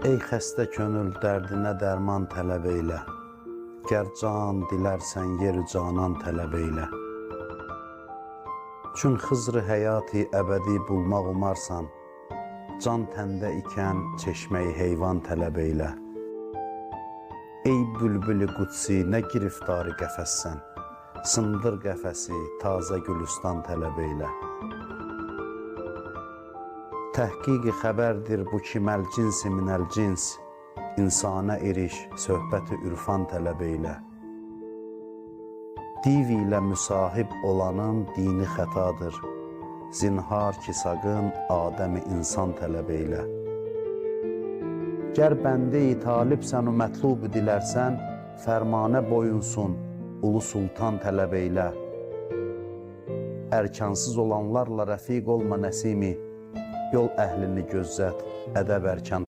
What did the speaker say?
Ey xəstə könül dərdinə dərman tələb eylə, gər can dilərsən yer-i canan tələb eylə. Çün xızr-ı həyati əbədi bulmaq umarsan, can təndə ikən çeşməyi heyvan tələb eylə. Ey bülbül-i qudsi nə giriftarı qəfəssən, sındır qəfəsi tazə gülüstan tələb eylə. Təhqiqi xəbərdir bu ki məl-cinsi minəl-cins, insana eriş, söhbəti ürfan tələb eylə. Div ilə müsahib olanın dini xətadır, zinhar ki saqın Adəm-i insan tələb eylə. Gər bəndə-i talibsən o mətlubu dilərsən, fərmanə boyunsun, ulu sultan tələb eylə. Ərkansız olanlarla rəfiq olma nəsimi, yol əhlini gözzət, ədəb ərkan